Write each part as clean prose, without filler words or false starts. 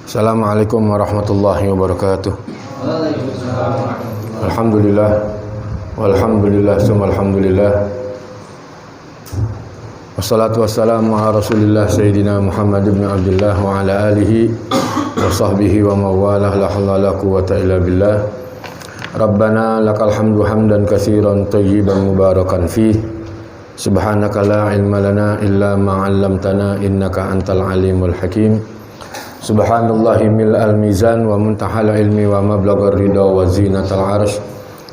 Assalamualaikum warahmatullahi wabarakatuh. Alhamdulillah walhamdulillah summa alhamdulillah. Wassalatu wassalamu ala Rasulillah Sayyidina Muhammad ibn Abdullah wa ala alihi wa sahbihi wa mawalah la haula la quwwata illa billah. Rabbana lakal hamdu hamdan katsiran thayyiban mubarakan fih. Subhanaka la ilma lana illa ma 'allamtana innaka antal alimul hakim. Subhanallahi mil'al mizan wa muntahal ilmi wa mablaghar ridha wa zinatal arsh.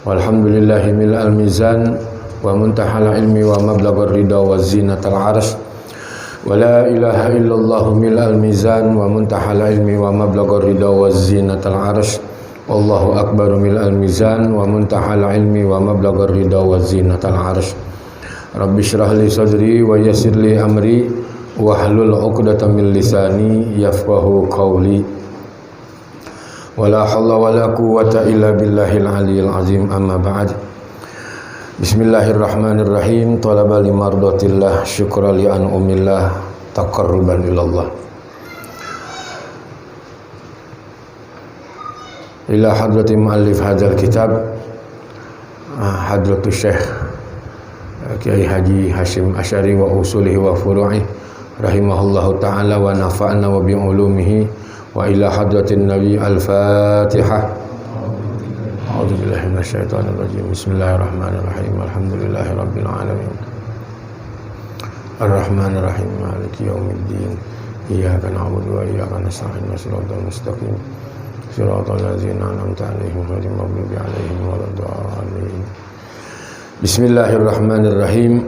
Walhamdulillahi mil'al mizan wa muntahal ilmi wa mablaghar ridha wa zinatal arsh. Wa la ilaha illallah mil'al mizan wa muntahal ilmi wa mablaghar ridha wa zinatal arsh. Wallahu akbar mil'al mizan wa muntahal ilmi wa mablaghar ridha wa zinatal arsh. Rabbi shrah li sadri wa yassir li amri wahlul 'uqdatam min lisani yafqahu qawli. Wala haula wala quwwata illa billahil aliyyil azim. Amma ba'd. Bismillahirrahmanirrahim. Talaba li mardatillah syukra li an'umillah taqarruban ilallah. Ila hadrati muallif hadzal kitab hadratus syekh Kiai Haji Hashim Asy'ari wa usulihi wa furu'i rahimahullahu ta'ala wa nafa'na wa bi'ulumihi wa ila hadratin nabi al-fatihah. A'udzu billahi minasyaitonir rajim. Bismillahirrahmanirrahim. Alhamdulillahi rabbil alamin. Arrahmanir rahim. Maliki yaumiddin. Iyyaka na'budu wa iyyaka nasta'in. Shiratal mustaqim. Shiratal ladzina an'amta 'alaihim ghairil maghdubi 'alaihim waladdallin. Bismillahirrahmanirrahim.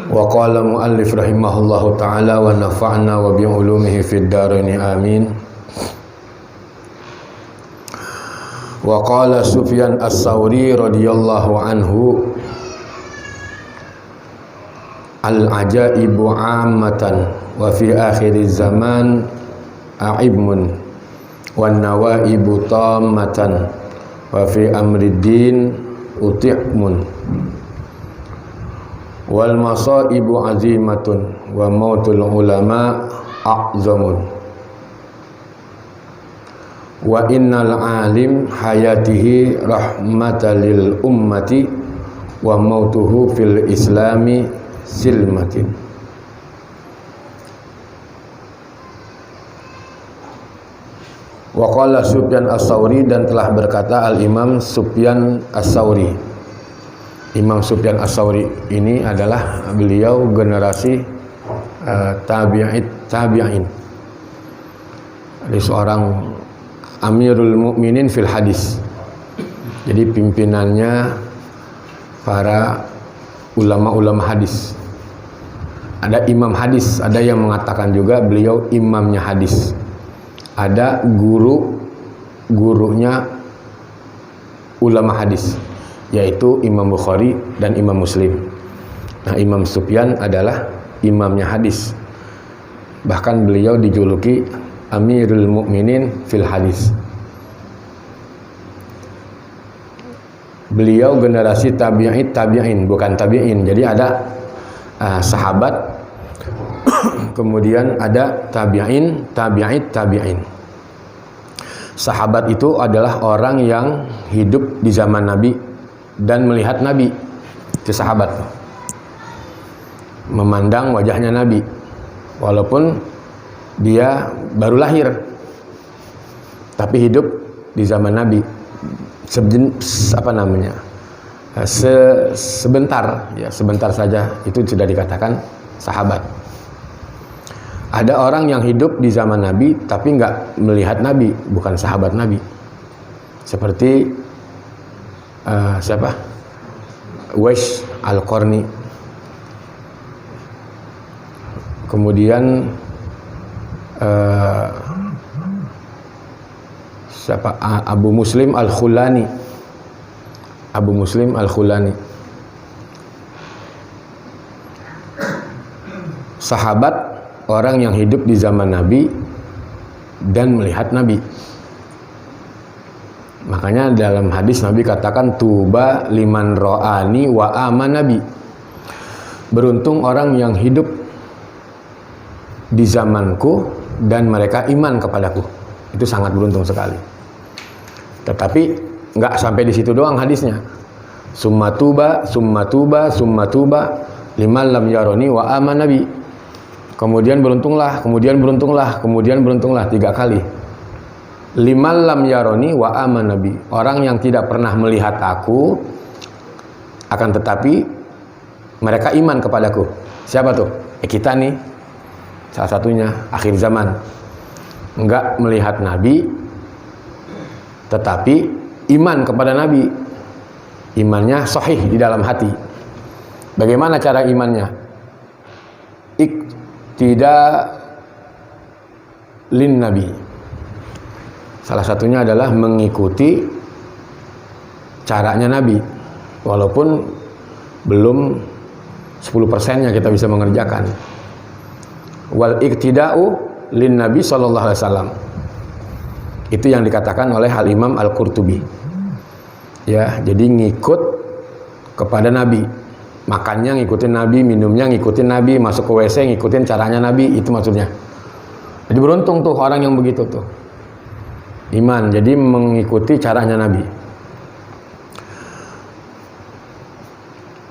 Wa qala muallif rahimahullahu ta'ala wa nafa'na wa bi'ulumihi fid dharain amin. Wa qala Sufyan as-Tsauri radhiyallahu anhu al-ajaibu 'ammatan wa fi akhiriz zaman a'ibmun wan nawaibu tammatan wa fi amriddin uti'mun wal masaibu azimatun wa mautul ulama a'zamun wa innal alim hayatihi rahmatalil ummati wa mautuhu fil islami silmatin. Wa qala Sufyan as-Tsauri, dan telah berkata al-Imam Sufyan as-Tsauri. Imam Sufyan as-Tsauri ini adalah beliau generasi tabi'in. Ada seorang Amirul Mukminin fil hadis. Jadi pimpinannya para ulama-ulama hadis. Ada imam hadis, ada yang mengatakan juga beliau imamnya hadis. Ada gurunya ulama hadis, yaitu Imam Bukhari dan Imam Muslim. Nah, Imam Sufyan adalah imamnya hadis. Bahkan beliau dijuluki Amirul Mukminin fil hadis. Beliau generasi tabi'in, bukan tabi'in. Jadi ada sahabat, kemudian ada tabi'in. Sahabat itu adalah orang yang hidup di zaman Nabi dan melihat Nabi. Itu sahabat. Memandang wajahnya Nabi walaupun dia baru lahir, tapi hidup di zaman Nabi. Sebentar saja, itu sudah dikatakan sahabat. Ada orang yang hidup di zaman Nabi tapi nggak melihat Nabi, bukan sahabat Nabi. Seperti Uwais Al-Qarni. Kemudian Abu Muslim Al-Khulani. Sahabat, orang yang hidup di zaman Nabi dan melihat Nabi. Makanya dalam hadis Nabi katakan tuba liman ro'ani wa aman Nabi. Beruntung orang yang hidup di zamanku dan mereka iman kepadaku. Itu sangat beruntung sekali. Tetapi nggak sampai di situ doang hadisnya. Summa tuba, summa tuba, summa tuba liman lam yaroni wa aman nabi. Kemudian beruntunglah, kemudian beruntunglah, kemudian beruntunglah 3 kali. Liman lam yaroni wa aman nabi. Orang yang tidak pernah melihat aku, akan tetapi mereka iman kepadaku. Siapa tuh? Kita nih. Salah satunya akhir zaman. Enggak melihat Nabi, tetapi iman kepada Nabi. Imannya sahih di dalam hati. Bagaimana cara imannya? Tidak lin Nabi. Salah satunya adalah mengikuti caranya Nabi. Walaupun belum 10%-nya kita bisa mengerjakan. Wal iktida'u lin Nabi sallallahu alaihi wasallam. Itu yang dikatakan oleh Al Imam Al-Qurtubi. Ya, jadi ngikut kepada Nabi. Makannya ngikutin Nabi, minumnya ngikutin Nabi, masuk ke WC ngikutin caranya Nabi, itu maksudnya. Jadi beruntung tuh orang yang begitu tuh. Iman, jadi mengikuti caranya Nabi.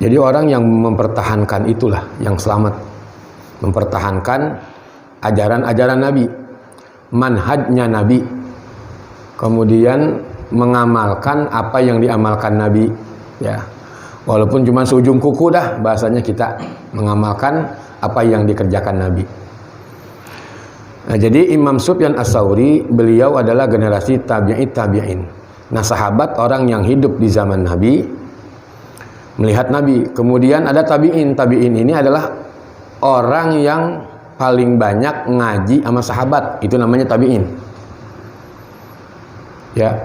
Jadi orang yang mempertahankan itulah yang selamat. Mempertahankan ajaran-ajaran Nabi, manhajnya Nabi, kemudian mengamalkan apa yang diamalkan Nabi, ya. Walaupun cuma seujung kuku dah bahasanya, kita mengamalkan apa yang dikerjakan Nabi. Nah, jadi Imam Sufyan Ats-Tsauri, beliau adalah generasi tabi'in. Nah, sahabat orang yang hidup di zaman Nabi, melihat Nabi. Kemudian ada tabi'in. Tabi'in ini adalah orang yang paling banyak ngaji sama sahabat. Itu namanya tabi'in. Ya,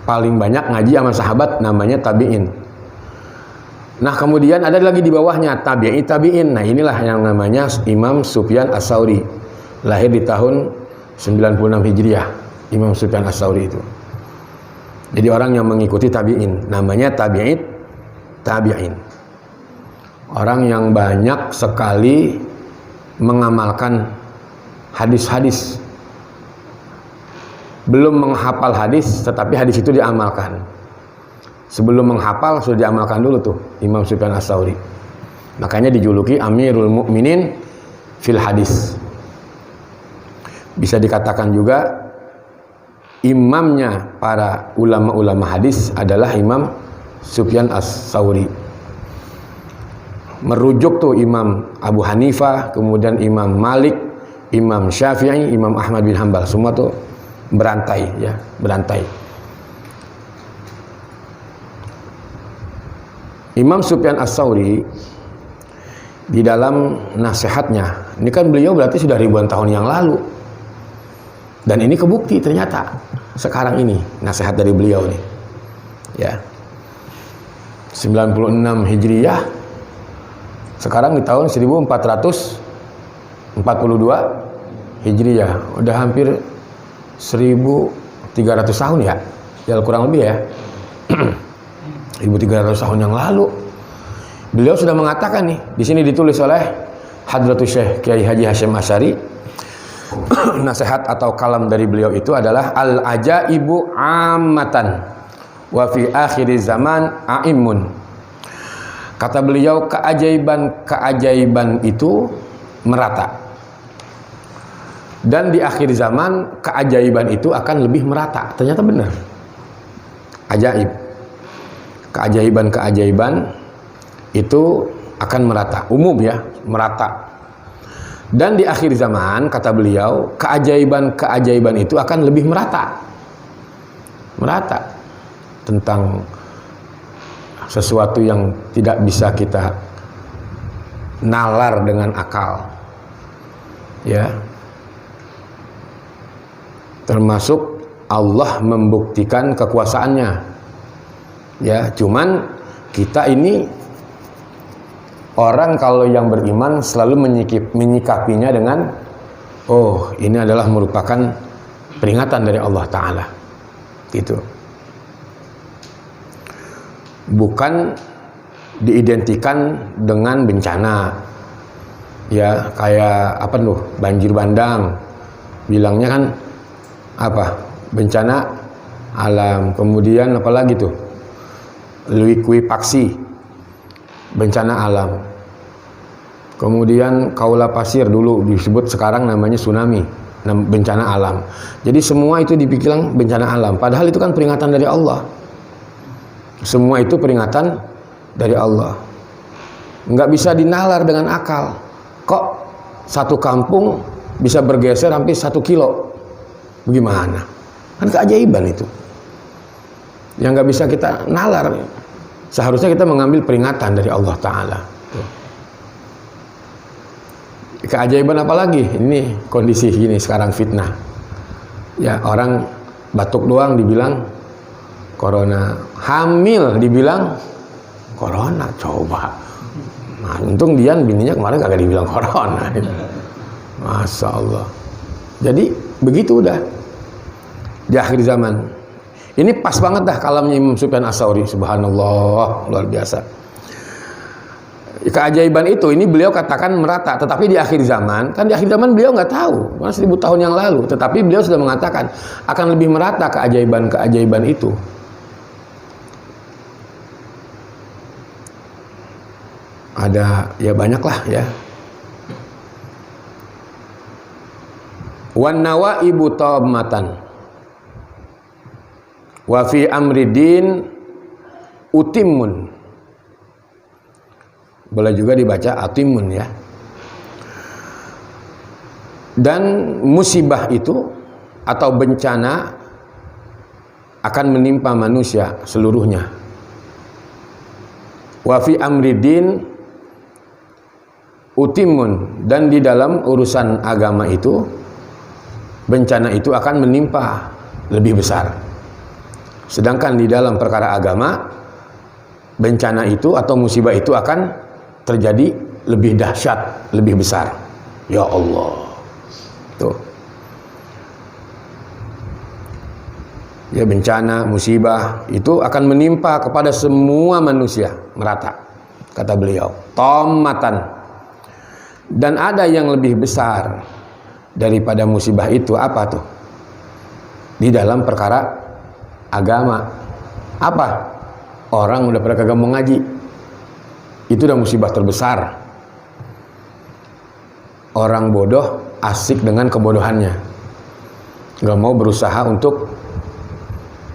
paling banyak ngaji sama sahabat namanya tabi'in. Nah, kemudian ada lagi di bawahnya tabi'in. Nah, inilah yang namanya Imam Sufyan Ats-Tsauri. Lahir di tahun 96 Hijriah. Imam Sufyan Ats-Tsauri itu. Jadi orang yang mengikuti tabi'in, namanya tabi'in. Orang yang banyak sekali mengamalkan hadis-hadis. Belum menghafal hadis, tetapi hadis itu diamalkan. Sebelum menghafal sudah diamalkan dulu tuh Imam Sufyan Ats-Tsauri. Makanya dijuluki Amirul Mukminin fil hadis. Bisa dikatakan juga imamnya para ulama-ulama hadis adalah Imam Sufyan Ats-Tsauri. Merujuk tuh Imam Abu Hanifah, kemudian Imam Malik, Imam Syafi'i, Imam Ahmad bin Hanbal, semua tuh berantai, ya, berantai. Imam Sufyan Ats-Tsauri di dalam nasihatnya, ini kan beliau berarti sudah ribuan tahun yang lalu, dan ini kebukti ternyata sekarang ini nasihat dari beliau nih, ya, 96 Hijriah, sekarang di tahun 1442 Hijriah, udah hampir 1300 tahun ya, ya kurang lebih ya. 1300 tahun yang lalu beliau sudah mengatakan nih, di sini ditulis oleh Hadratus Syekh Kiai Haji Hasyim Asy'ari. Nasihat atau kalam dari beliau itu adalah al-ajaibu ammatan wa fi akhir zaman aimun. Kata beliau, keajaiban itu merata, dan di akhir zaman keajaiban itu akan lebih merata. Ternyata benar, ajaib, keajaiban itu akan merata, umum ya, merata. Dan di akhir zaman, kata beliau, keajaiban itu akan lebih merata tentang sesuatu yang tidak bisa kita nalar dengan akal, ya, termasuk Allah membuktikan kekuasaannya, ya. Cuman kita ini orang kalau yang beriman selalu menyikapinya dengan, oh, ini adalah merupakan peringatan dari Allah Ta'ala, gitu. Bukan diidentikan dengan bencana, Ya kayak apa tuh, banjir bandang, bilangnya kan apa, bencana alam. Kemudian apalagi tuh, likuifaksi, bencana alam. Kemudian kaula pasir dulu disebut, sekarang namanya tsunami, bencana alam. Jadi semua itu dibilang bencana alam, padahal itu kan peringatan dari Allah. Semua itu peringatan dari Allah, nggak bisa dinalar dengan akal. Kok satu kampung bisa bergeser hampir 1 kilo? Bagaimana? Kan keajaiban itu yang nggak bisa kita nalar. Seharusnya kita mengambil peringatan dari Allah Ta'ala. Keajaiban apa lagi? Ini kondisi gini sekarang, fitnah. Ya, orang batuk doang dibilang corona, hamil dibilang corona, coba. Nah, untung Dian bininya kemarin kagak dibilang corona. Masya Allah. Jadi begitu udah di akhir zaman. Ini pas banget dah kalamnya Imam Sufyan Ats-Tsauri. Subhanallah, luar biasa. Keajaiban itu, ini beliau katakan merata. Tetapi di akhir zaman, kan di akhir zaman beliau nggak tahu, 1000 tahun yang lalu. Tetapi beliau sudah mengatakan akan lebih merata keajaiban-keajaiban itu. Ada ya, banyaklah ya. Wan nawaibu tammatan wa fi amridin utimun. Boleh juga dibaca atimun ya. Dan musibah itu atau bencana akan menimpa manusia seluruhnya. Wa fi amridin utimun, dan di dalam urusan agama itu bencana itu akan menimpa lebih besar. Sedangkan di dalam perkara agama, bencana itu atau musibah itu akan terjadi lebih dahsyat, lebih besar. Ya Allah. Tuh. Ya, bencana, musibah itu akan menimpa kepada semua manusia merata, kata beliau. Tammatan. Dan ada yang lebih besar daripada musibah itu, apa tuh? Di dalam perkara agama. Apa? Orang udah pada kagak mau ngaji. Itu udah musibah terbesar. Orang bodoh asik dengan kebodohannya, nggak mau berusaha untuk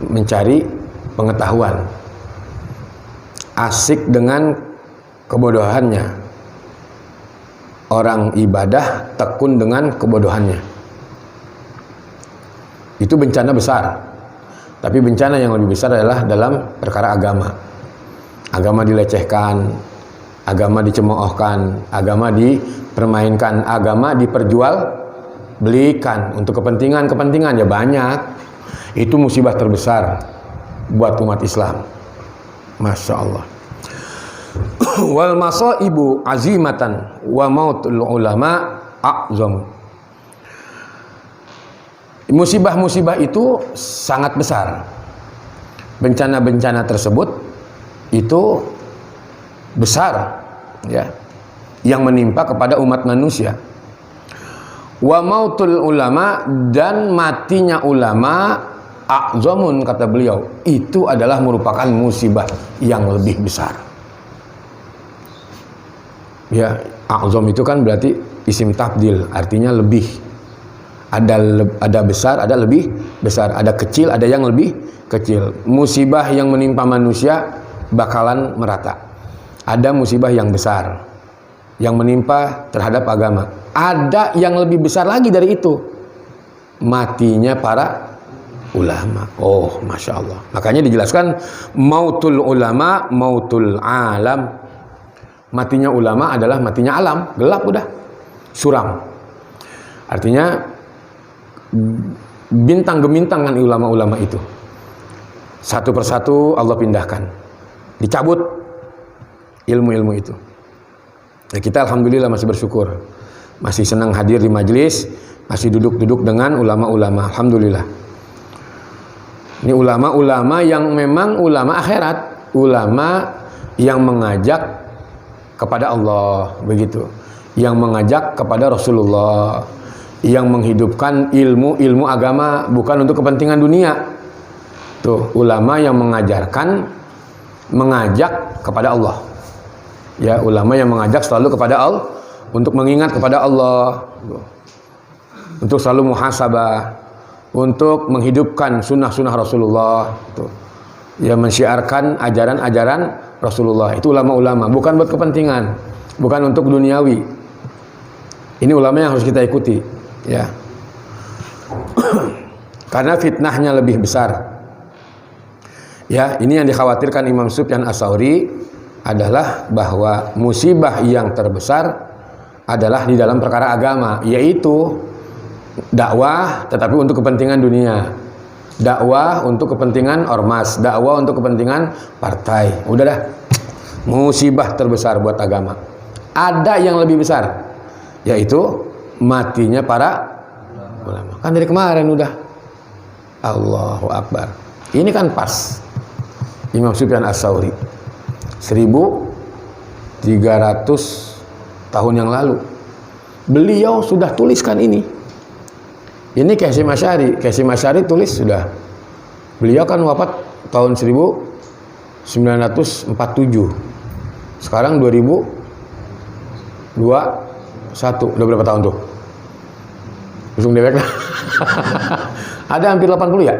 mencari pengetahuan, asik dengan kebodohannya. Orang ibadah tekun dengan kebodohannya. Itu bencana besar. Tapi bencana yang lebih besar adalah dalam perkara agama. Agama dilecehkan, agama dicemoohkan, agama dipermainkan, agama diperjualbelikan untuk kepentingan-kepentingan ya banyak. Itu musibah terbesar buat umat Islam. Masya Allah. Wal masaibu azimatan wa mautul ulama a'zam. Musibah-musibah itu sangat besar. Bencana-bencana tersebut itu besar ya, yang menimpa kepada umat manusia. Wa mautul ulama, dan matinya ulama a'zamun, kata beliau, itu adalah merupakan musibah yang lebih besar. Ya, a'zam itu kan berarti isim tabdil, artinya lebih. Ada besar, ada lebih besar, ada kecil, ada yang lebih kecil. Musibah yang menimpa manusia bakalan merata. Ada musibah yang besar yang menimpa terhadap agama. Ada yang lebih besar lagi dari itu, matinya para ulama. Oh, Masya Allah. Makanya dijelaskan mautul ulama, mautul alam. Matinya ulama adalah matinya alam, gelap udah, suram. Artinya bintang gemintangan ulama-ulama itu satu persatu Allah pindahkan, dicabut ilmu-ilmu itu. Nah, kita alhamdulillah masih bersyukur, masih senang hadir di majelis, masih duduk-duduk dengan ulama-ulama. Alhamdulillah. Ini ulama-ulama yang memang ulama akhirat, ulama yang mengajak kepada Allah, begitu. yang mengajak kepada Rasulullah, yang menghidupkan ilmu agama bukan untuk kepentingan dunia. Tuh, ulama yang mengajarkan, mengajak kepada Allah. Ya, ulama yang mengajak selalu kepada Allah, untuk mengingat kepada Allah, untuk selalu muhasabah, untuk menghidupkan sunnah-sunnah Rasulullah, ya, mensyiarkan ajaran-ajaran Rasulullah. Itu ulama-ulama, bukan buat kepentingan, bukan untuk duniawi. Ini ulama yang harus kita ikuti, ya. Karena fitnahnya lebih besar. Ya, ini yang dikhawatirkan Imam Sufyan Ats-Tsauri adalah bahwa musibah yang terbesar adalah di dalam perkara agama, yaitu dakwah tetapi untuk kepentingan dunia, dakwah untuk kepentingan ormas, dakwah untuk kepentingan partai. Udah dah, musibah terbesar buat agama. Ada yang lebih besar, yaitu matinya para ulama. Kan dari kemarin udah. Allahu Akbar. Ini kan pas Imam Sufyan Ats-Tsauri 1300 tahun yang lalu beliau sudah tuliskan ini. Ini Kasyif Asy'ari. Kasyif Asy'ari tulis sudah. Beliau kan wafat tahun 1947. Sekarang 2021. Udah berapa tahun tuh? Langsung dewek lah. Ada hampir 80 ya?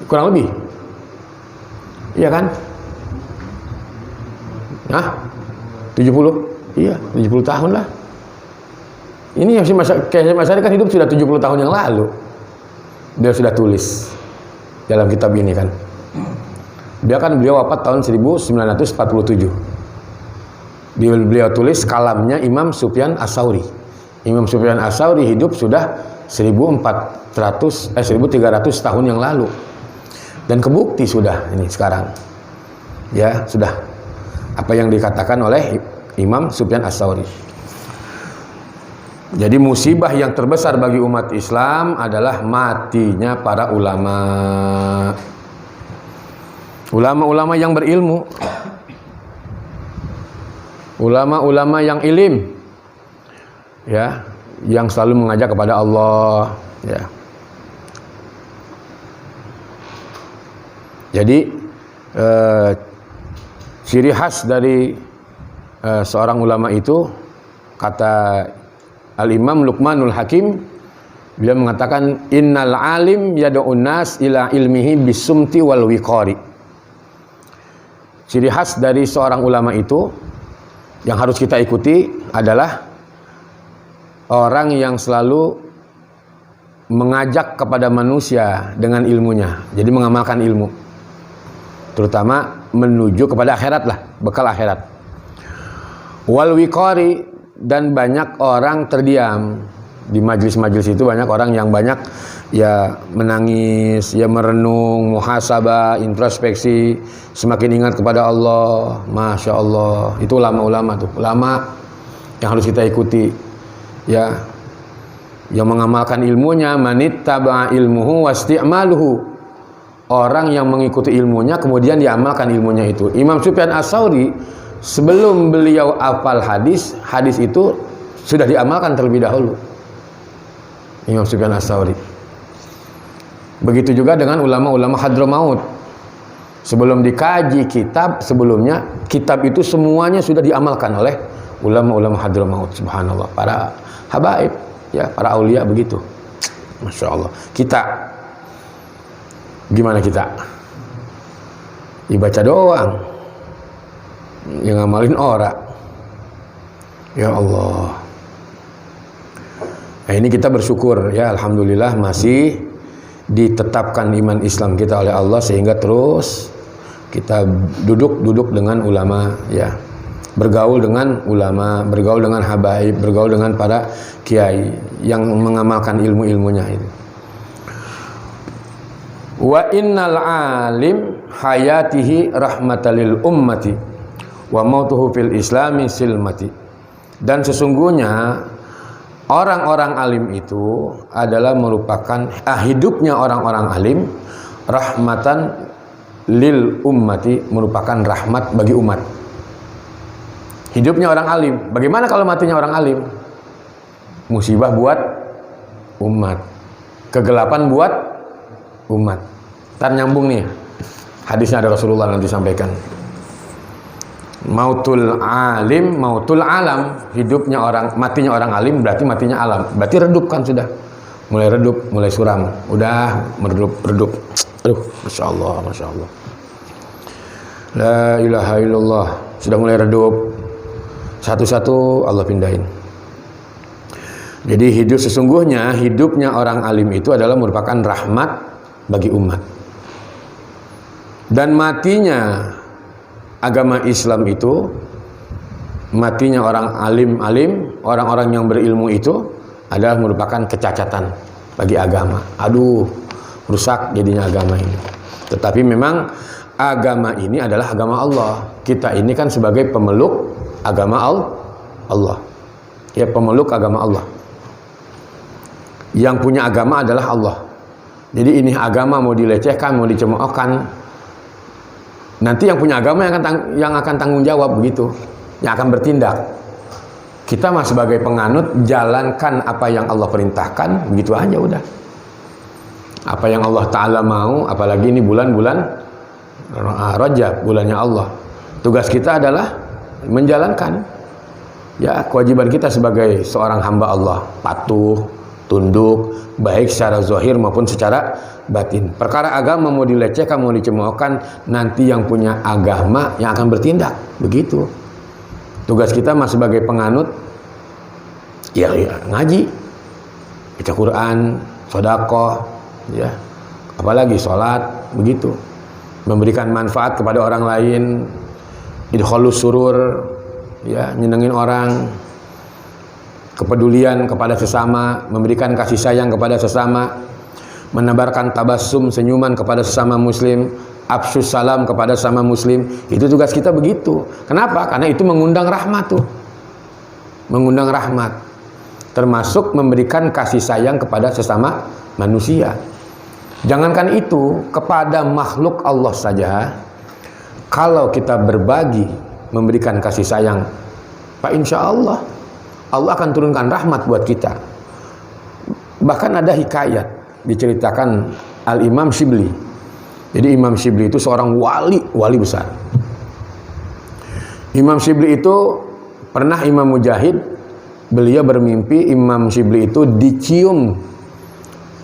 Kurang lebih. Iya kan? Nah, 70? Iya, 70 tahun lah. Ini yang Kasyif Asy'ari kan hidup sudah 70 tahun yang lalu. Dia sudah tulis dalam kitab ini kan. Beliau wafat tahun 1947. Beliau tulis kalamnya Imam Sufyan Ats-Tsauri. Imam Sufyan Ats-Tsauri hidup sudah 1300 tahun yang lalu. Dan kebukti sudah ini sekarang. Ya, sudah apa yang dikatakan oleh Imam Sufyan Ats-Tsauri. Jadi musibah yang terbesar bagi umat Islam adalah matinya para ulama. Ulama-ulama yang berilmu. Ulama-ulama yang ilim. Ya, yang selalu mengajak kepada Allah, ya. Jadi ciri khas dari seorang ulama itu, kata Al-Imam Luqmanul Hakim, beliau mengatakan innal alim yad'un nas ila ilmihi bisumti wal wiqari. Ciri khas dari seorang ulama itu yang harus kita ikuti adalah orang yang selalu mengajak kepada manusia dengan ilmunya. Jadi mengamalkan ilmu, terutama menuju kepada akhirat lah, bekal akhirat. Wal wiqari, dan banyak orang terdiam di majelis-majelis itu, banyak orang yang banyak ya menangis, ya merenung, muhasabah, introspeksi, semakin ingat kepada Allah. Masya Allah, itu ulama-ulama tuh, ulama yang harus kita ikuti, ya, yang mengamalkan ilmunya. Manittaba'a ilmuhu wasti'maluhu, orang yang mengikuti ilmunya kemudian diamalkan ilmunya itu. Imam Sufyan Ats-Tsauri sebelum beliau hafal hadis itu sudah diamalkan terlebih dahulu. Imam Sufyan Ats-Tsauri. Begitu juga dengan ulama-ulama Hadramaut. Sebelum dikaji kitab sebelumnya, kitab itu semuanya sudah diamalkan oleh ulama-ulama Hadramaut. Subhanallah, para habaib, ya, para aulia begitu. Masya Allah. Kita gimana kita? Dibaca doang, yang ngamalin orang. Ya Allah. Nah, ini kita bersyukur ya, alhamdulillah masih ditetapkan iman Islam kita oleh Allah sehingga terus kita duduk dengan ulama, ya, bergaul dengan ulama, bergaul dengan habaib, bergaul dengan para kiai yang mengamalkan ilmu-ilmunya itu. Wa innal alim hayatihi rahmatalil ummati wa mautuhu fil islami silmati. Dan sesungguhnya orang-orang alim itu adalah merupakan hidupnya orang-orang alim rahmatan lil ummati, merupakan rahmat bagi umat. Hidupnya orang alim. Bagaimana kalau matinya orang alim? Musibah buat umat, kegelapan buat umat. Ntar nyambung nih, hadisnya ada Rasulullah nanti sampaikan. Mautul alim, mautul alam. Hidupnya orang, matinya orang alim berarti matinya alam. Berarti redup kan sudah. Mulai redup, mulai suram. Udah meredup. Aduh, Masya Allah, Masya Allah. La ilaha illallah. Sudah mulai redup. Satu-satu Allah pindahin. Jadi hidup sesungguhnya, hidupnya orang alim itu adalah merupakan rahmat bagi umat. Dan matinya agama Islam itu, matinya orang alim-alim, orang-orang yang berilmu itu adalah merupakan kecacatan bagi agama. Aduh, rusak jadinya agama ini. Tetapi memang agama ini adalah agama Allah. Kita ini kan sebagai pemeluk agama Allah. Ya, pemeluk agama Allah. Yang punya agama adalah Allah. Jadi ini agama mau dilecehkan, mau dicemoohkan, nanti yang punya agama yang akan tanggung jawab begitu, yang akan bertindak. Kita mah sebagai penganut jalankan apa yang Allah perintahkan, begitu aja udah. Apa yang Allah Ta'ala mau, apalagi ini bulan-bulan Rajab, bulannya Allah. Tugas kita adalah menjalankan. Ya, kewajiban kita sebagai seorang hamba Allah, patuh, tunduk, baik secara zahir maupun secara batin. Perkara agama mau dilecehkan, mau dicemoohkan, nanti yang punya agama yang akan bertindak. Begitu. Tugas kita mah sebagai penganut, ya ngaji, baca Quran, sedekah, ya, apalagi sholat, begitu. Memberikan manfaat kepada orang lain, idkhalus surur, ya, nyenengin orang, kepedulian kepada sesama, memberikan kasih sayang kepada sesama, menebarkan tabassum, senyuman kepada sesama muslim, afsus salam kepada sesama muslim. Itu tugas kita begitu. Kenapa? Karena itu mengundang rahmat tuh. Mengundang rahmat. Termasuk memberikan kasih sayang kepada sesama manusia. Jangankan itu, kepada makhluk Allah saja, kalau kita berbagi, memberikan kasih sayang, Pak, insya Allah Allah akan turunkan rahmat buat kita. Bahkan ada hikayat diceritakan Al-Imam Shibli. Jadi Imam Shibli itu seorang wali besar. Imam Shibli itu pernah Imam Mujahid, beliau bermimpi Imam Shibli itu dicium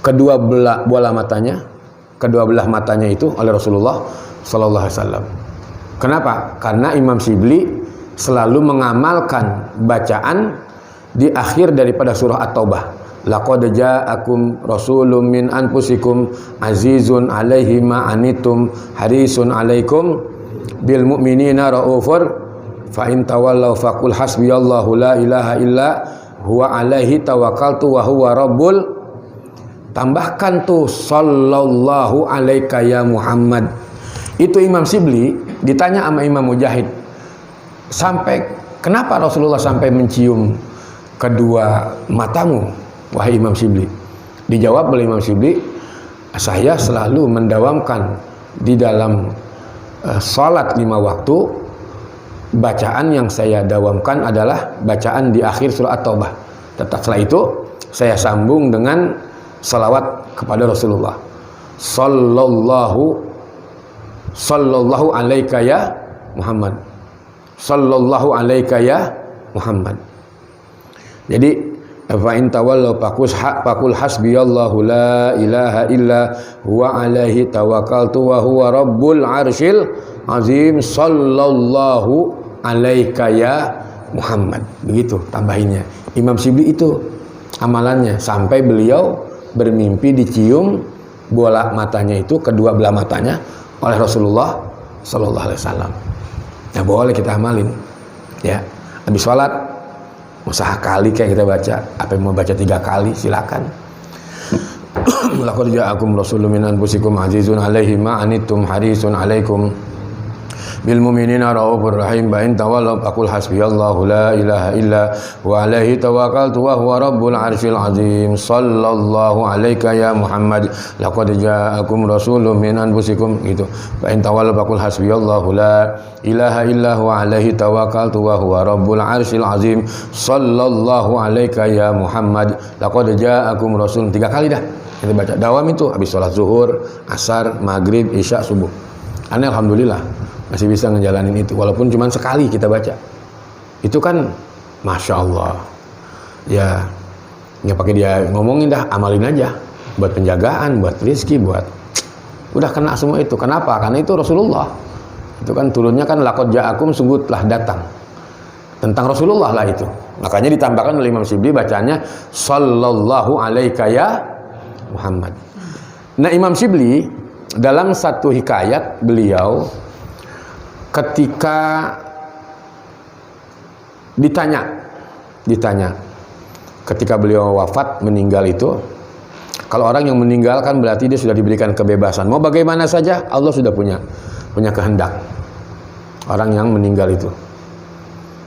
kedua belah matanya itu oleh Rasulullah Sallallahu Alaihi Wasallam. Kenapa? Karena Imam Shibli selalu mengamalkan bacaan di akhir daripada surah At-Taubah. Laqad ja'akum rasulun min anfusikum azizun 'alaihi ma anitum harisun 'alaikum bil mu'minina raufur fa in tawallaw faqul hasbiyallahu la ilaha illa huwa 'alaihi tawakkaltu wa huwa rabbul. Tambahkan tuh sallallahu alaika ya Muhammad. Itu Imam Shibli ditanya sama Imam Mujahid, sampai kenapa Rasulullah sampai mencium kedua matamu, wahai Imam Shibli? Dijawab oleh Imam Shibli, saya selalu mendawamkan di dalam salat 5 waktu, bacaan yang saya dawamkan adalah bacaan di akhir surah At-Taubah. Setelah itu saya sambung dengan salawat kepada Rasulullah sallallahu alaika ya Muhammad, sallallahu alaika ya Muhammad. Jadi fa in tawallaw faqul hasbiyallahu la ilaha illa huwa alaihi tawakkaltu wa huwa rabbul arsyil azim sallallahu alaika ya Muhammad. Begitu tambahinnya Imam Shibli itu amalannya sampai beliau bermimpi dicium bola matanya itu, kedua belah matanya oleh Rasulullah Sallallahu Alaihi Wasallam. Ya boleh kita amalin. Ya, habis sholat usaha kali kayak kita baca. Apa yang mau baca 3 kali silakan. Laqad ja'akum rasulun min anfusikum azizun 'alaihi ma anittum harisun 'alaikum bil mu'minina raufur rahim. Fa in tawallaw faqul hasbiyallahu la ilaha illa wa alaihi tawakkaltu wa huwa rabbul arsyil azim. Sallallahu alaika ya Muhammad laqad ja'akum rasulun min anfusikum gitu. Fa in tawallaw faqul hasbiyallahu la ilaha illa huwa alaihi tawakkaltu wa huwa rabbul arsyil azim. Sallallahu alaika ya Muhammad laqad ja'akum rasul. 3 kali dah kita baca dawam itu habis sholat zuhur, asar, maghrib, isya, subuh. Aneh alhamdulillah masih bisa ngejalanin itu walaupun cuma sekali kita baca. Itu kan masya Allah ya, nggak pakai dia ngomongin dah, amalin aja buat penjagaan, buat rizki, buat udah kena semua itu. Kenapa? Karena itu Rasulullah. Itu kan turunnya kan laqad ja'akum, sungguh telah datang, tentang Rasulullah lah itu. Makanya ditambahkan oleh Imam Syibli bacanya sallallahu alaika ya Muhammad. Nah, Imam Syibli dalam satu hikayat beliau ketika ditanya ketika beliau wafat, meninggal itu, kalau orang yang meninggal kan berarti dia sudah diberikan kebebasan, mau bagaimana saja Allah sudah punya kehendak. Orang yang meninggal itu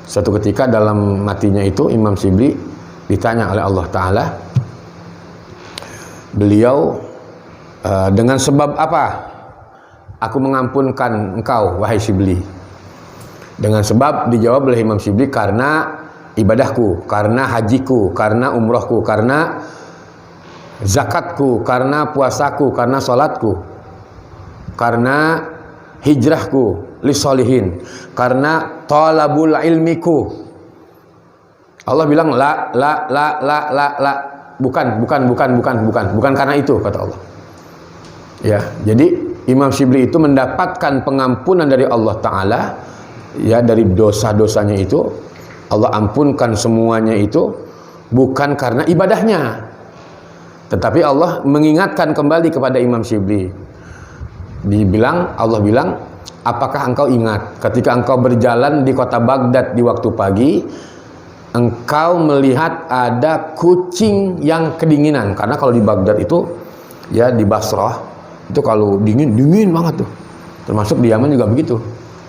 suatu ketika dalam matinya itu Imam Syibli ditanya oleh Allah Ta'ala, beliau dengan sebab apa aku mengampunkan engkau wahai Syibli? Dengan sebab dijawab oleh Imam Syibli, karena ibadahku, karena hajiku, karena umrohku, karena zakatku, karena puasaku, karena sholatku, karena hijrahku lisolihin, karena talabul ilmiku. Allah bilang la bukan karena itu, kata Allah. Ya, jadi Imam Syibli itu mendapatkan pengampunan dari Allah Ta'ala ya, dari dosa-dosanya itu Allah ampunkan semuanya itu bukan karena ibadahnya, tetapi Allah mengingatkan kembali kepada Imam Syibli. Allah bilang, apakah engkau ingat ketika engkau berjalan di kota Baghdad di waktu pagi, engkau melihat ada kucing yang kedinginan? Karena kalau di Baghdad itu ya, di Basrah itu kalau dingin banget tuh. Termasuk di Yaman juga begitu.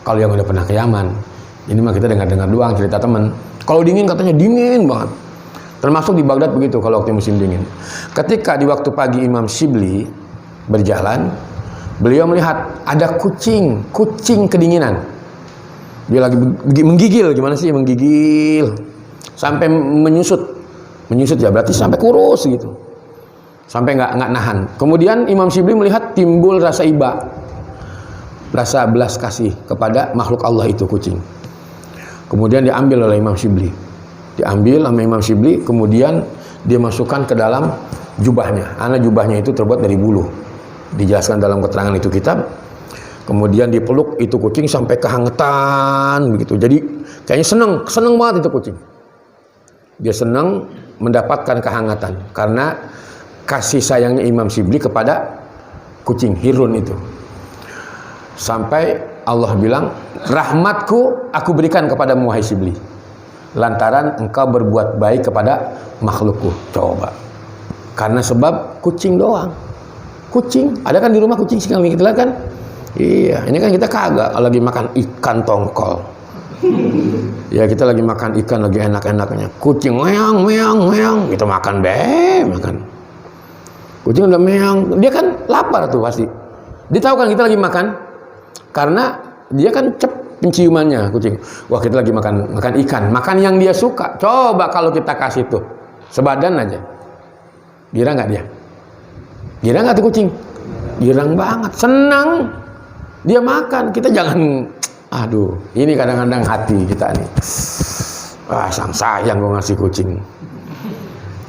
Kalau yang udah pernah ke Yaman, ini mah kita dengar doang cerita teman. Kalau dingin katanya dingin banget. Termasuk di Baghdad begitu kalau waktu musim dingin. Ketika di waktu pagi Imam Syibli berjalan, beliau melihat ada kucing kedinginan. Dia lagi menggigil, gimana sih menggigil? Sampai menyusut ya, berarti sampai kurus gitu, sampai nggak nahan. Kemudian Imam Syibli melihat timbul rasa iba, rasa belas kasih kepada makhluk Allah itu, kucing. Kemudian diambil oleh Imam Syibli, kemudian dia masukkan ke dalam jubahnya. Karena jubahnya itu terbuat dari bulu, dijelaskan dalam keterangan itu kitab. Kemudian dipeluk itu kucing sampai kehangatan begitu. Jadi kayaknya seneng banget itu kucing. Dia senang mendapatkan kehangatan karena kasih sayangnya Imam Syibli kepada kucing Hirun itu. Sampai Allah bilang, rahmatku aku berikan kepadamu wahai Syibli, lantaran engkau berbuat baik kepada makhlukku. Coba, karena sebab kucing doang. Kucing, ada kan di rumah kucing sih kita lihat kan? Iya, ini kan kita kagak lagi makan ikan tongkol. Ya, kita lagi makan ikan lagi enak-enaknya. Kucing meong, kita makan makan. Kucing udah meong, dia kan lapar tuh pasti. Dia tahu kan kita lagi makan, karena dia kan penciumannya kucing. Wah, kita lagi makan ikan, makan yang dia suka. Coba kalau kita kasih tuh sebadan aja, girang nggak dia? Girang nggak tuh kucing? Girang banget, senang dia makan. Kita jangan, aduh, ini kadang-kadang hati kita nih, sayang gue ngasih kucing.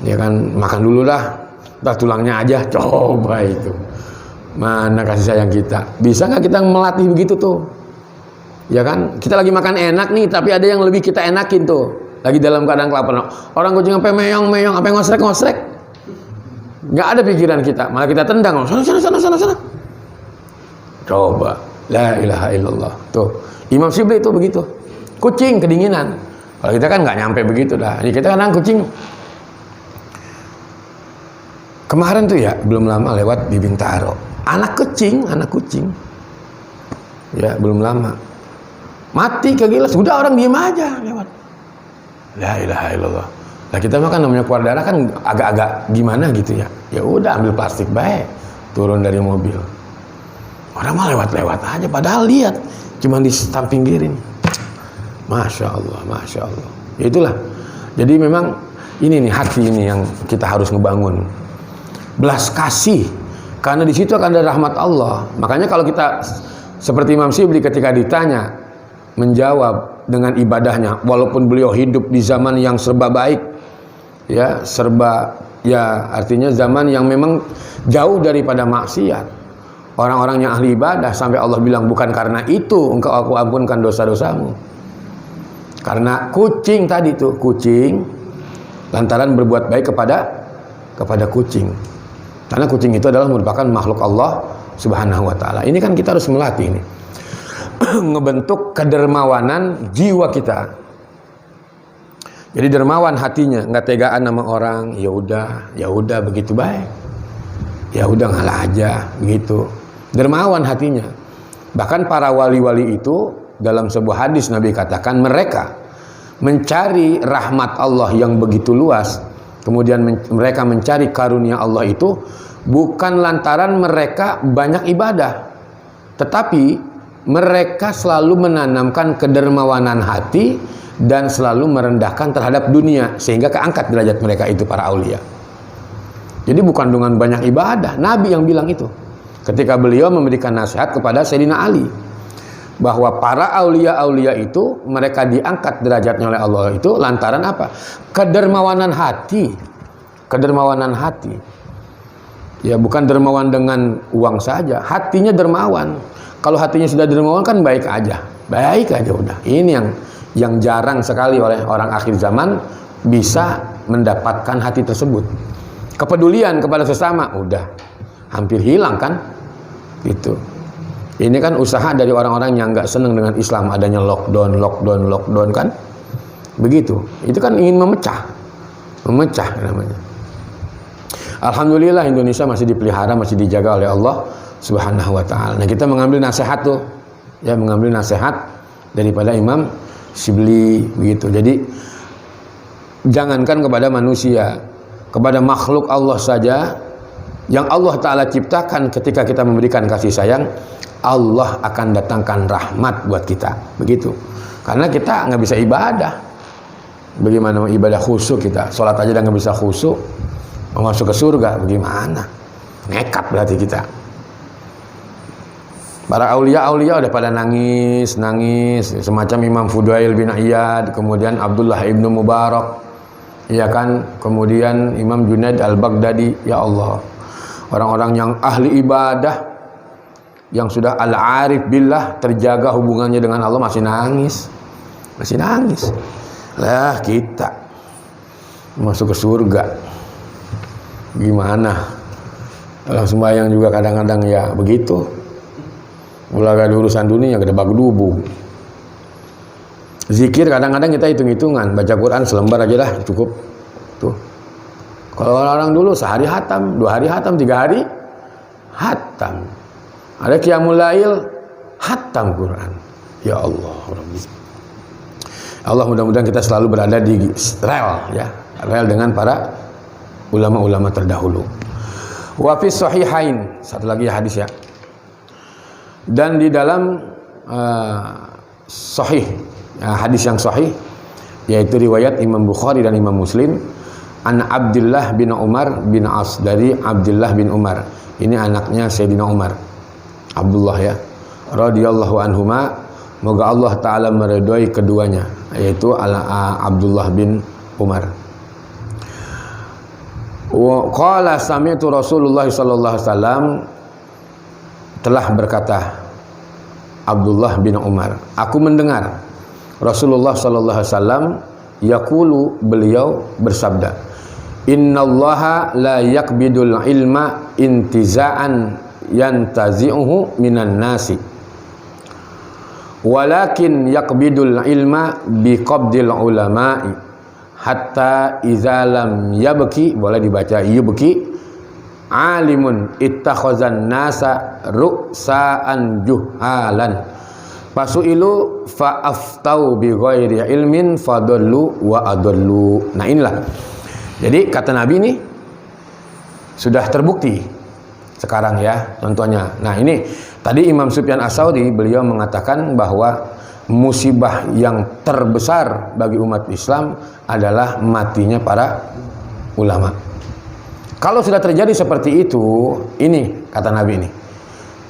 Ya kan, makan dulu dah, entah tulangnya aja. Coba itu, mana kasih sayang kita? Bisa nggak kita melatih begitu tuh? Ya kan, kita lagi makan enak nih, tapi ada yang lebih kita enakin tuh, lagi dalam keadaan kelaparan. Orang kucing sampai meong, sampai ngosrek, nggak ada pikiran kita, malah kita tendang. Sana. Coba, la ilaha illallah. Tuh, Imam Syibli itu begitu. Kucing kedinginan. Kalau kita kan nggak nyampe begitu dah. Jadi kita kadang kucing. Kemarin tuh ya, belum lama lewat di Bintaro. Anak kucing. Ya, belum lama. Mati kegila, sudah orang diem aja lewat. La ilaha illallah. Nah kita mah kan namanya keluar darah kan agak-agak gimana gitu ya. Ya udah ambil plastik baik, turun dari mobil. Orang mah lewat-lewat aja, padahal lihat cuma di samping kiri. Masya Allah, masya Allah. Ya itulah. Jadi memang ini nih hati ini yang kita harus ngebangun. Belas kasih, karena di situ akan ada rahmat Allah. Makanya kalau kita seperti Imam Syibli ketika ditanya, menjawab dengan ibadahnya, walaupun beliau hidup di zaman yang serba baik, ya serba, ya artinya zaman yang memang jauh daripada maksiat, orang-orang yang ahli ibadah, sampai Allah bilang bukan karena itu engkau aku ampunkan dosa-dosamu, karena kucing tadi tuh, kucing lantaran berbuat baik kepada kucing, karena kucing itu adalah merupakan makhluk Allah Subhanahu wa ta'ala. Ini kan kita harus melatih ini ngebentuk kedermawanan jiwa kita. Jadi dermawan hatinya, nggak tegaan sama orang. Ya udah begitu baik. Ya udah ngalah aja begitu. Dermawan hatinya. Bahkan para wali-wali itu dalam sebuah hadis Nabi katakan mereka mencari rahmat Allah yang begitu luas. Kemudian mereka mencari karunia Allah itu bukan lantaran mereka banyak ibadah, tetapi mereka selalu menanamkan kedermawanan hati dan selalu merendahkan terhadap dunia, sehingga keangkat derajat mereka itu para aulia. Jadi bukan dengan banyak ibadah. Nabi yang bilang itu ketika beliau memberikan nasihat kepada Sayyidina Ali, bahwa para aulia-aulia itu mereka diangkat derajatnya oleh Allah itu lantaran apa? Kedermawanan hati. Kedermawanan hati. Ya bukan dermawan dengan uang saja, hatinya dermawan. Kalau hatinya sudah dermawan kan baik aja udah. Ini yang jarang sekali oleh orang akhir zaman bisa mendapatkan hati tersebut. Kepedulian kepada sesama udah hampir hilang kan? Gitu. Ini kan usaha dari orang-orang yang nggak senang dengan Islam, adanya lockdown kan? Begitu. Itu kan ingin memecah namanya. Alhamdulillah Indonesia masih dipelihara, masih dijaga oleh Allah Subhanahu wa ta'ala. Nah kita mengambil nasihat tuh, ya mengambil nasihat daripada Imam Syibli begitu. Jadi jangankan kepada manusia, kepada makhluk Allah saja yang Allah Ta'ala ciptakan, ketika kita memberikan kasih sayang, Allah akan datangkan rahmat buat kita begitu. Karena kita nggak bisa ibadah. Bagaimana ibadah khusyuk kita? Sholat aja nggak bisa khusyuk, mau masuk ke surga bagaimana? Nekat berarti kita. Para aulia udah pada nangis, semacam Imam Fudail bin Iyad, kemudian Abdullah ibnu Mubarak, ya kan, kemudian Imam Junaid al-Baghdadi. Ya Allah, orang-orang yang ahli ibadah, yang sudah al-arif billah, terjaga hubungannya dengan Allah, masih nangis. Lah kita masuk ke surga gimana? Dalam sembahyang juga kadang-kadang ya begitu. Mulai ada urusan dunia gede bagdubu. Zikir kadang-kadang kita hitung-hitungan, baca Quran selembar aja lah cukup. Tuh. Kalau orang-orang dulu sehari hatam, 2 hari hatam, 3 hari hatam. Ada qiyamul lail hatam Quran. Ya Allah, Rabbi. Allah mudah-mudahan kita selalu berada di rel dengan para ulama-ulama terdahulu. Wa fi sahihain, satu lagi hadis ya. Dan di dalam sahih, hadis yang sahih, yaitu riwayat Imam Bukhari dan Imam Muslim, an Abdullah bin Umar bin As, dari Abdullah bin Umar. Ini anaknya Sayyidina Umar, Abdullah ya, radhiyallahu anhuma, moga Allah Ta'ala meridhai keduanya, yaitu Abdullah bin Umar. Qala sami'tu Rasulullah sallallahu alaihi wasallam, telah berkata Abdullah bin Umar, aku mendengar Rasulullah sallallahu alaihi wasallam yaqulu, beliau bersabda, innallaha la yakbidul ilma intiza'an yantazi'uhu minan nasi, walakin yakbidul ilma biqabdil ulama'i hatta idza lam yabki, boleh dibaca yubki, alimun ittakhazan nasa ru'saan juhalan Fasu'ilu fa'aftau bi ghairi ilmin fadallu wa adallu. Nah inilah. Jadi kata Nabi ini sudah terbukti sekarang ya contohnya. Nah ini tadi Imam Sufyan Ats-Tsauri beliau mengatakan bahwa musibah yang terbesar bagi umat Islam adalah matinya para ulama. Kalau sudah terjadi seperti itu, ini kata Nabi ini,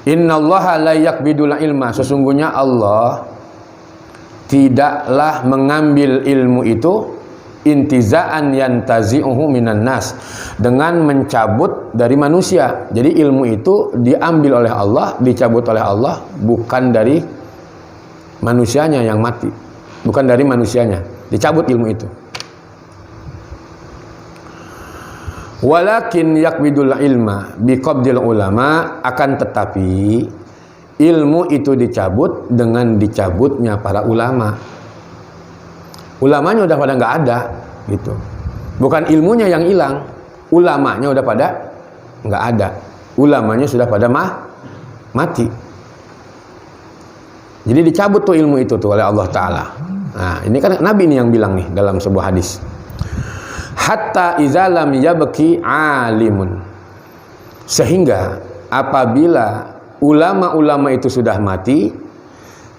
innallaha la yaqbidul ilma, sesungguhnya Allah tidaklah mengambil ilmu itu intiza'an yantazi'uhu minan nas, dengan mencabut dari manusia. Jadi ilmu itu diambil oleh Allah, dicabut oleh Allah, bukan dari manusianya yang mati, bukan dari manusianya, dicabut ilmu itu. Walakin yakbidul ilma biqabdil ulama, akan tetapi ilmu itu dicabut dengan dicabutnya para ulama. Ulamanya udah pada nggak ada gitu. Bukan ilmunya yang hilang, ulamanya udah pada nggak ada. Ulamanya sudah pada mati. Jadi dicabut tuh ilmu itu tuh oleh Allah Ta'ala. Nah ini kan Nabi ini yang bilang nih dalam sebuah hadis. Hatta iza lam yabki alimun, sehingga apabila ulama-ulama itu sudah mati,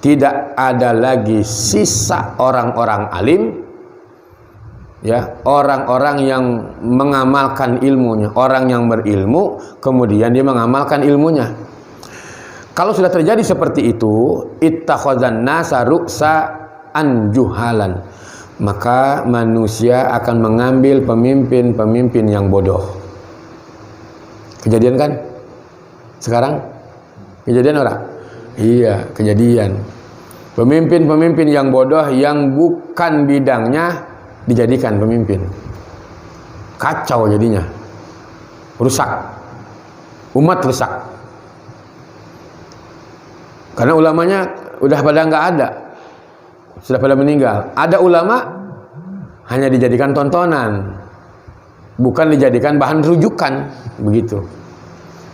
tidak ada lagi sisa orang-orang alim, ya, orang-orang yang mengamalkan ilmunya, orang yang berilmu kemudian dia mengamalkan ilmunya. Kalau sudah terjadi seperti itu, ittakhadzan nasa ru'sa'an juhalan, maka manusia akan mengambil pemimpin-pemimpin yang bodoh. Kejadian kan? Sekarang? Kejadian orang? Iya, kejadian. Pemimpin-pemimpin yang bodoh yang bukan bidangnya dijadikan pemimpin. Kacau jadinya. Rusak. Umat rusak. Karena ulamanya udah pada nggak ada. Sudah pada meninggal. Ada ulama hanya dijadikan tontonan, bukan dijadikan bahan rujukan, begitu.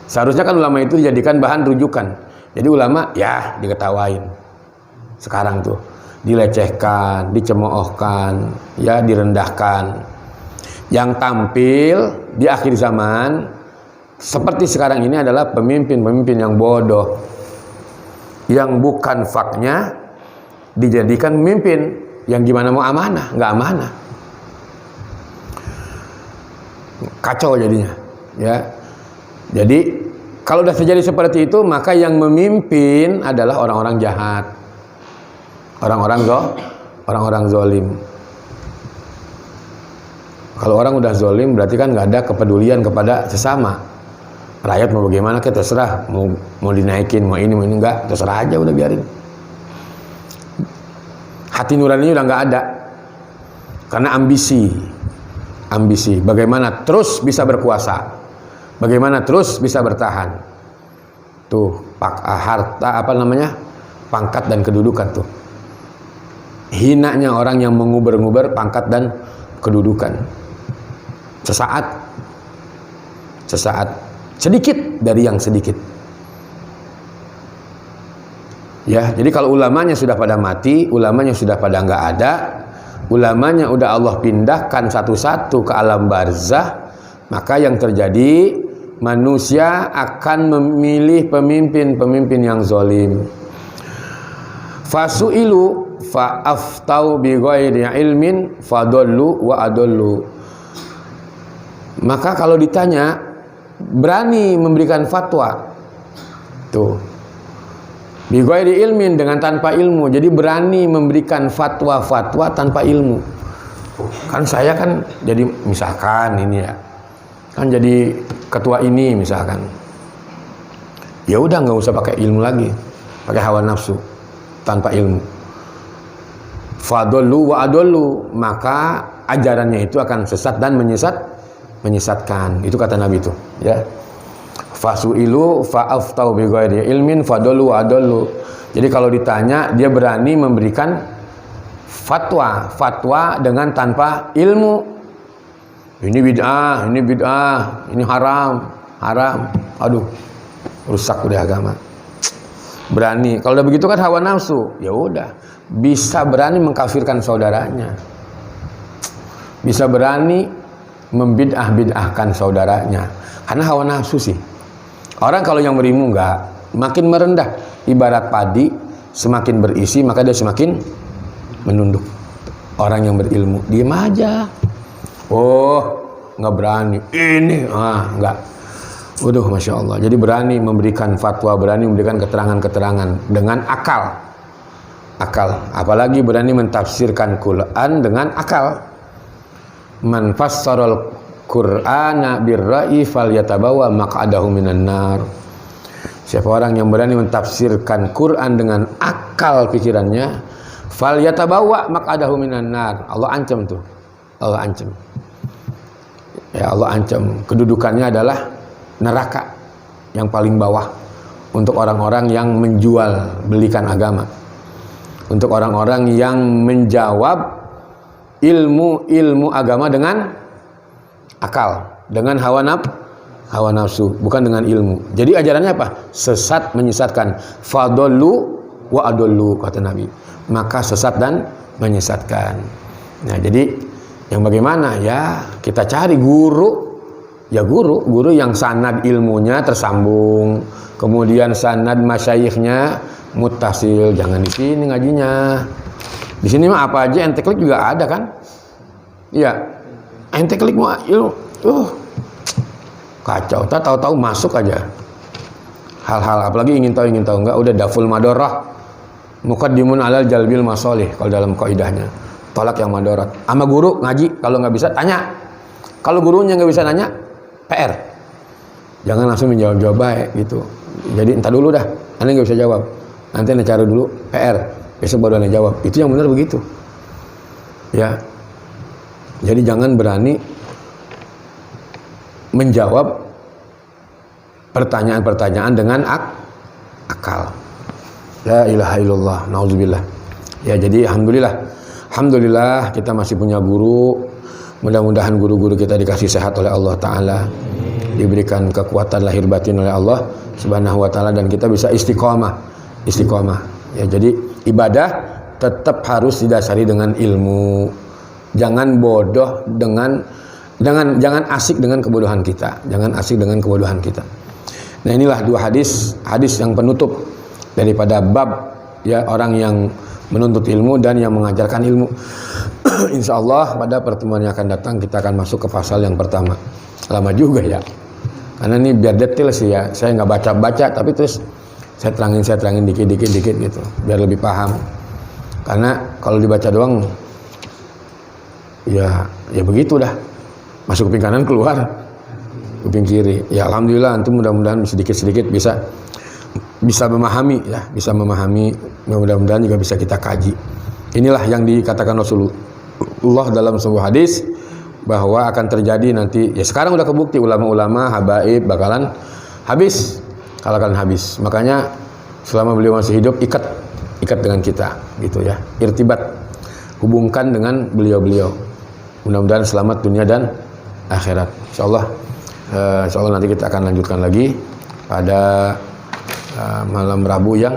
Seharusnya kan ulama itu dijadikan bahan rujukan. Jadi ulama ya diketawain. Sekarang tuh dilecehkan, dicemoohkan, ya direndahkan. Yang tampil di akhir zaman seperti sekarang ini adalah pemimpin-pemimpin yang bodoh, yang bukan faknya dijadikan pemimpin, yang gimana mau amanah, nggak amanah, kacau jadinya, ya. Jadi kalau sudah terjadi seperti itu, maka yang memimpin adalah orang-orang jahat, orang-orang zalim. Kalau orang udah zalim, berarti kan nggak ada kepedulian kepada sesama. Rakyat mau bagaimana, kita terserah, mau dinaikin, mau ini nggak, terserah aja, udah biarin. Hati nuraninya udah nggak ada, karena ambisi. Bagaimana terus bisa berkuasa, bagaimana terus bisa bertahan. Tuh harta pangkat dan kedudukan tuh. Hinanya orang yang menguber-nguber pangkat dan kedudukan. Sesaat, sedikit dari yang sedikit. Ya, jadi kalau ulamanya sudah pada mati, ulamanya sudah pada nggak ada, ulamanya udah Allah pindahkan satu-satu ke alam barzah, maka yang terjadi manusia akan memilih pemimpin-pemimpin yang zalim. Fasu'ilu fa'aftau bi ghairi ilmin fadallu wa adallu. Maka kalau ditanya, berani memberikan fatwa. Tuh. Bi ghairi ilmin, dengan tanpa ilmu. Jadi berani memberikan fatwa-fatwa tanpa ilmu. Kan saya kan jadi misalkan ini ya, kan jadi ketua ini misalkan. Ya udah nggak usah pakai ilmu lagi, pakai hawa nafsu tanpa ilmu. Fadallu wa adallu, maka ajarannya itu akan sesat dan menyesatkan. Itu kata Nabi itu, ya. Fasu'ilu fa'aftau bi ghairi ilmin fadallu wa adallu. Jadi kalau ditanya, dia berani memberikan fatwa dengan tanpa ilmu. Ini bid'ah, ini haram. Aduh, rusak udah agama. berani. Kalau udah begitu kan hawa nafsu, ya udah, bisa berani mengkafirkan saudaranya, bisa berani membid'ah-bid'ahkan saudaranya, karena hawa nafsu sih. Orang kalau yang berilmu enggak, makin merendah. Ibarat padi, semakin berisi maka dia semakin menunduk. Orang yang berilmu diem aja, oh nggak berani ini, nggak. Waduh, masya Allah. Jadi berani memberikan fatwa, berani memberikan keterangan-keterangan dengan akal. Apalagi berani mentafsirkan Quran dengan akal. Man fassaral Qur'ana birra'i falyatabawa maq'adahu minan nar. Siapa orang yang berani mentafsirkan Quran dengan akal pikirannya, falyatabawa maq'adahu minan nar. Allah ancam tuh. Allah ancam. Ya Allah ancam. Kedudukannya adalah neraka yang paling bawah untuk orang-orang yang menjual belikan agama, untuk orang-orang yang menjawab ilmu agama dengan akal, dengan hawa nafsu, bukan dengan ilmu. Jadi ajarannya apa? Sesat, menyesatkan. Fadollu wa adollu, kata Nabi. Maka sesat dan menyesatkan. Nah, jadi yang bagaimana? Ya kita cari guru. Ya guru yang sanad ilmunya tersambung, kemudian sanad masyayikhnya muttasil. Jangan di sini ngajinya. Di sini mah apa aja ente klik juga ada kan? Iya. Ente klik mah ilmu. Kacau. Tahu-tahu masuk aja. Hal-hal apalagi ingin tahu enggak, udah daful madorah. Muqaddimun alal jalbil masolih kalau dalam kaidahnya. Tolak yang madorot. Sama guru ngaji, kalau nggak bisa tanya. Kalau gurunya nggak bisa nanya, PR. Jangan langsung menjawab baik gitu. Jadi entar dulu dah, anda nggak bisa jawab. Nanti anda cari dulu PR, besok baru anda jawab. Itu yang benar begitu. Ya. Jadi jangan berani menjawab pertanyaan-pertanyaan dengan akal. La ilaha illallah, nauzubillah. Ya, jadi alhamdulillah kita masih punya guru. Mudah-mudahan guru-guru kita dikasih sehat oleh Allah Ta'ala, diberikan kekuatan lahir batin oleh Allah Subhanahu Wa Ta'ala, dan kita bisa istiqomah. Ya, jadi ibadah tetap harus didasari dengan ilmu. Jangan bodoh jangan asik dengan kebodohan kita. Nah, inilah dua hadis yang penutup daripada bab ya orang yang menuntut ilmu dan yang mengajarkan ilmu. Insya Allah pada pertemuan yang akan datang kita akan masuk ke pasal yang pertama. Lama juga ya, karena ini biar detail sih ya. Saya nggak baca tapi terus saya terangin dikit gitu, biar lebih paham. Karena kalau dibaca doang, ya begitu dah. Masuk kuping kanan, keluar kuping kiri. Ya alhamdulillah antum mudah-mudahan sedikit-sedikit bisa memahami ya, mudah-mudahan juga bisa kita kaji. Inilah yang dikatakan Rasulullah dalam sebuah hadis bahwa akan terjadi nanti, ya sekarang udah kebukti, ulama-ulama habaib bakalan habis, makanya selama beliau masih hidup ikat dengan kita gitu ya, irtibat, hubungkan dengan beliau-beliau. Mudah-mudahan selamat dunia dan akhirat. Insyaallah nanti kita akan lanjutkan lagi pada malam Rabu yang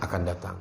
akan datang.